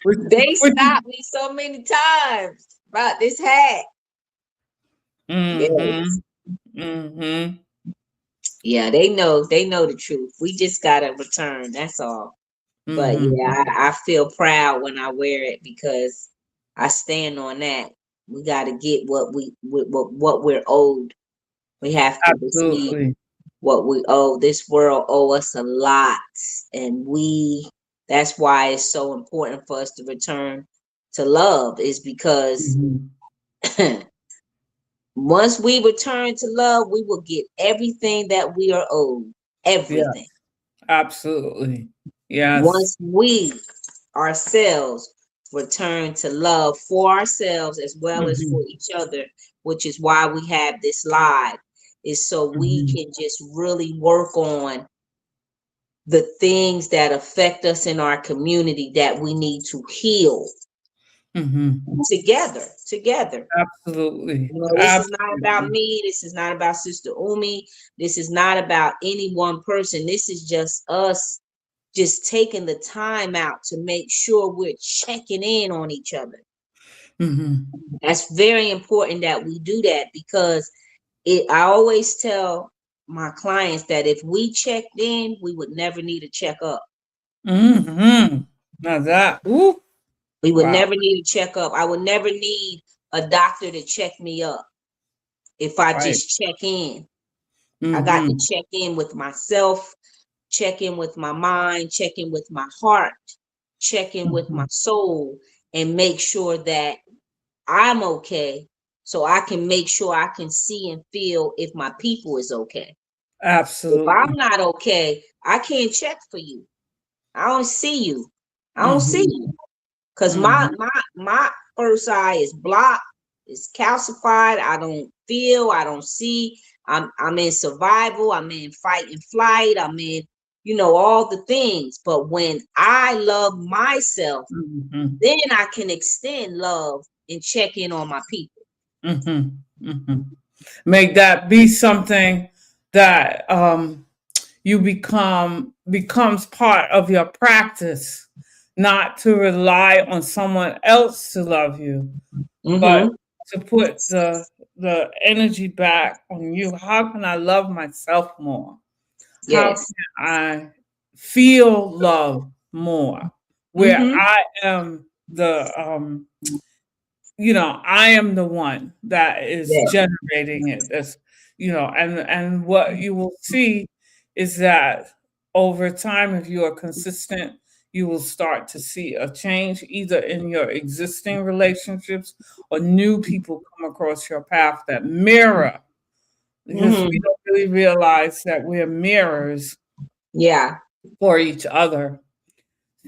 which, They which, stopped me so many times about this hat. mm-hmm, Yes. mm-hmm, Yeah, they know the truth. We just gotta return. That's all. But mm-hmm. yeah, I feel proud when I wear it because I stand on that. We gotta get what we're owed. We have to receive Absolutely. what we owe. This world owe us a lot, and that's why it's so important for us to return to love. Is because Mhm. once we return to love, we will get everything that we are owed. Yeah, Everything. absolutely. Yes. Once we ourselves return to love for ourselves as well as for Hmm. each other, which is why we have this live, is so we Hmm. can just really work on the things that affect us in our community that we need to heal Hmm. together. Absolutely. This is not about Absolutely. me. This is not about Sister Umi. This is not about any one person. This is just us just taking the time out to make sure we're checking in on each other. Hmm. That's very important that we do that because I always tell my clients that if we checked in, we would never need a checkup. Hmm. Now that, ooh, We would wow. never need a checkup. I would never need a doctor to check me up if I Right. just check in. I got to Hmm. check in with myself, check in with my mind, check in with my heart, check in with Hmm. my soul, and make sure that I'm okay so I can make sure I can see and feel if my people is okay. If I'm Absolutely. not okay, I can't check for you. I don't see you. I don't see Hmm. you. Cause Hmm. my first eye is blocked, it's calcified. I don't feel, I don't see. I'm in survival, I'm in fight and flight, I'm in, all the things. But when I love myself, Hmm. then I can extend love and check in on my people. Hmm. Hmm. Make that be something that you becomes part of your practice, not to rely on someone else to love you, but Mm-hmm. to put the energy back on you. How can I love myself more? How Yes. can I feel love more? Where Mm-hmm. I am I am the one that is Yes. generating it. And what you will see is that over time, if you are consistent you will start to see a change either in your existing relationships or new people come across your path that mirror, because we Hmm. don't really realize that we're mirrors Yeah. for each other.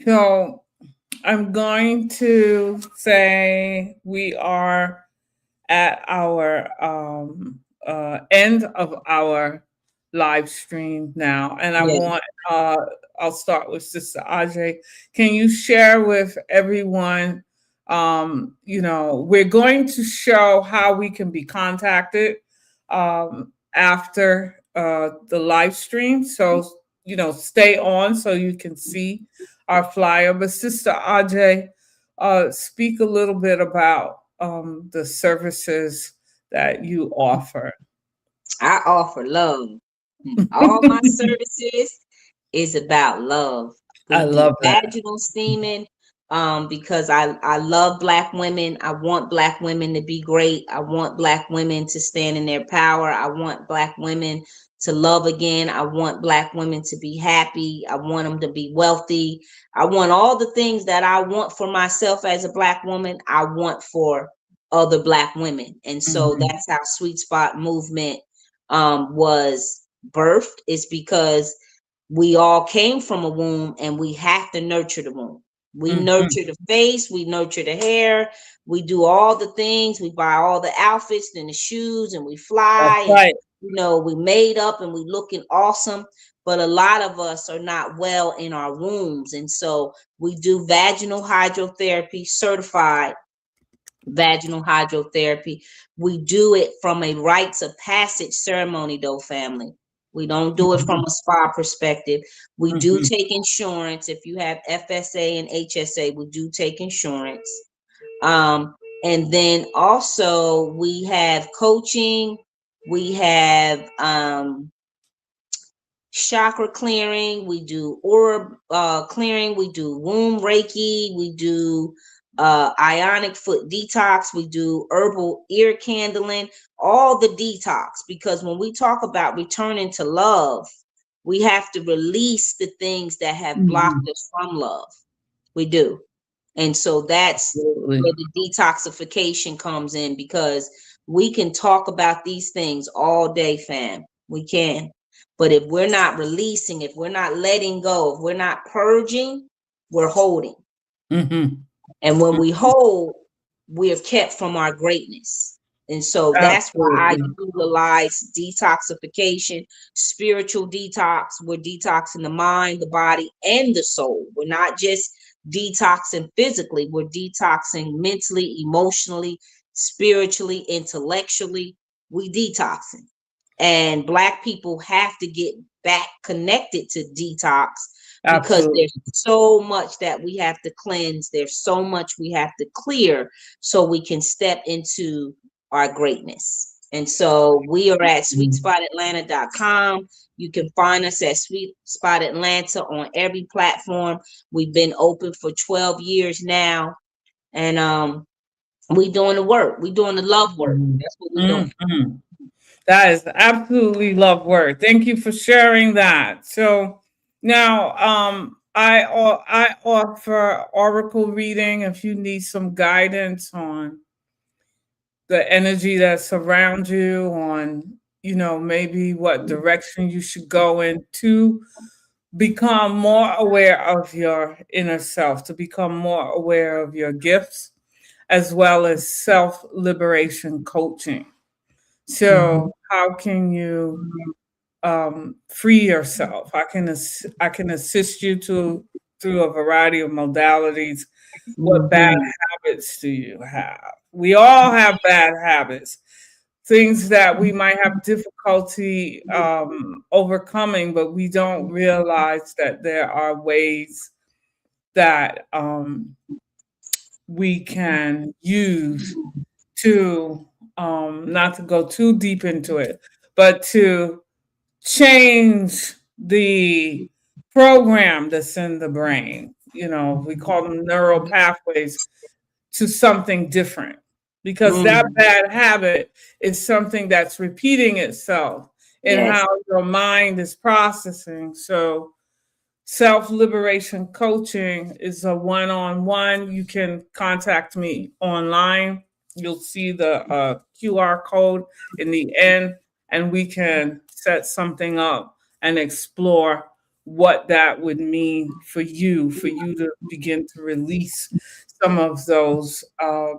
So I'm going to say we are at our end of our live stream now, and I Yeah. want I'll start with Sister Ajay. Can you share with everyone? We're going to show how we can be contacted after the live stream. So stay on so you can see our flyer. But Sister Ajay, speak a little bit about the services that you offer. I offer love. All my services is about love. I We do love that. vaginal steaming because I love black women. I want black women to be great. I want black women to stand in their power. I want black women to love again. I want black women to be happy. I want them to be wealthy. I want all the things that I want for myself as a black woman, I want for other black women. And so Mhm. that's how Sweet Spot movement was birthed, is because we all came from a womb and we have to nurture the womb. We Mhm. nurture the face, we nurture the hair, we do all the things, we buy all the outfits and the shoes, and we That's fly, and right. we made up and we looking awesome. But a lot of us are not well in our wombs. And so we do vaginal hydrotherapy, certified vaginal hydrotherapy. We do it from a rites of passage ceremony, though, family. We don't do it from Mhm. a spa perspective. We do Mhm. take insurance. If you have FSA and HSA, we do take insurance. Um, and then also we have coaching, we have chakra clearing, we do aura clearing, we do womb reiki, we do ionic foot detox, we do herbal ear candling, all the detox. Because when we talk about returning to love, we have to release the things that have blocked Mhm. us from love. We do. And so that's where Absolutely. the detoxification comes in, because we can talk about these things all day, fam. We can. But if we're not releasing, if we're not letting go, if we're not purging, we're holding. Mhm. And when Mhm. we hold, we're kept from our greatness. And so that's why I Absolutely. utilize detoxification, spiritual detox. We're detoxing the mind, the body, and the soul. We're not just detoxing physically, we're detoxing mentally, emotionally, spiritually, intellectually. We detoxing. And Black people have to get back connected to detox, because there's Absolutely. so much that we have to cleanse. There's so much we have to clear so we can step into our greatness. And so we are at SweetSpotAtlanta.com. You can find us at Sweet Spot Atlanta on every platform. We've been open for 12 years now. And we doing the work. We doing the love work. Mhm. That's what we doing. Mhm. That is absolutely love word. Thank you for sharing that. So now I offer oracle reading if you need some guidance on the energy that surrounds you, on maybe what direction you should go in to become more aware of your inner self, to become more aware of your gifts, as well as self liberation coaching. Mhm. So how can you free yourself? I can assist you to through a variety of modalities. What bad Mhm. habits do you have? We all have bad habits, things that we might have difficulty overcoming, but we don't realize that there are ways that we can use to not to go too deep into it, but to change the program that's in the brain. We call them neural pathways, to something different, because that Mm. bad habit is something that's repeating itself in Yes. how your mind is processing. So Self-liberation coaching is a one-on-one. You can contact me online. You'll see the QR code in the end, and we can set something up and explore what that would mean for you to begin to release some of those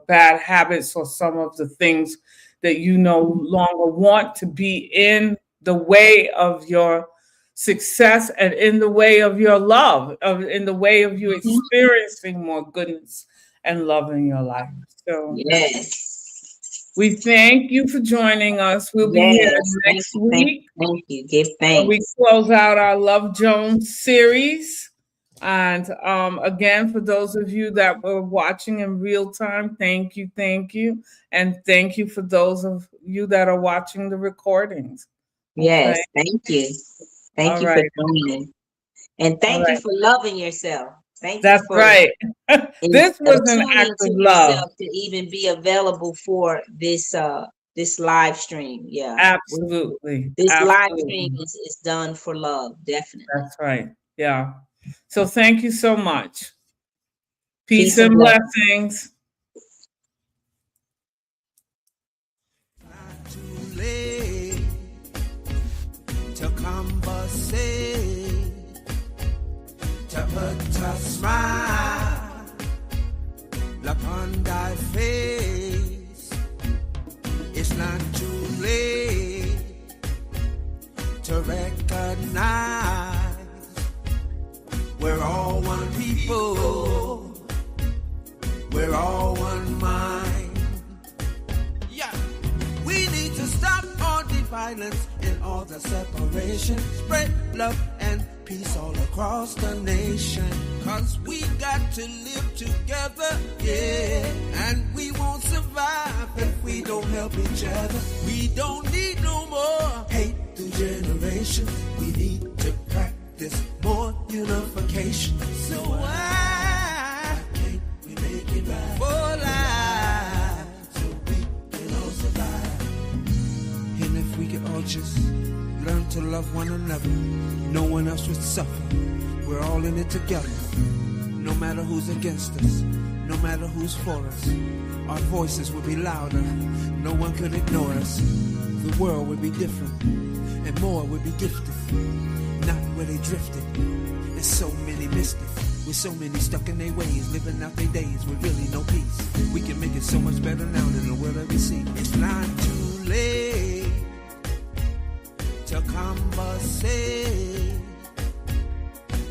bad habits or some of the things that you no longer want to be in the way of your success and in the way of your love, in the way of you experiencing more goodness and love in your life. So Yes. we thank you for joining us. We'll be here Yes. Thank next you. Thank week you. Thank you. Give when we thanks. close out our Love Jones series. And again, for those of you that were watching in real time, thank you, thank you. And thank you for those of you that are watching the recordings. Yes. Okay. Thank you. Thank All you for right. joining. And All thank you right. for loving yourself. Thank you That's for right. This was an attuning act to of love. yourself to even be available for this live stream. Yeah. Absolutely. This live stream Absolutely. is done for love, definitely. That's right. Yeah. So thank you so much. Peace Peace and and blessings. blessings. Too late to conversate, to put a smile upon thy face. It's not too late to recognize we're all one people, we're all one mind. Yeah, we need to stop all the violence and all the separation. Spread love and peace all across the nation. 'Cause we got to live together, yeah. And we won't survive if we don't help each other. We don't need no more hate through generations. We need to practice more unification. So why can't we make it right for life, so we can all survive? And if we could all just learn to love one another, no one else would suffer. We're all in it together. No matter who's against us, no matter who's for us, our voices would be louder. No one could ignore us. The world would be different, and more would be gifted. Not where they drifted. There's so many missed it. With so many stuck in their ways, living out their days with really no peace. We can make it so much better now than the world that we see. It's not too late to conversate,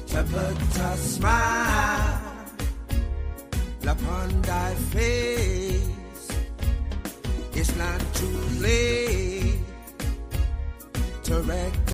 to put a smile upon thy face. It's not too late to recognize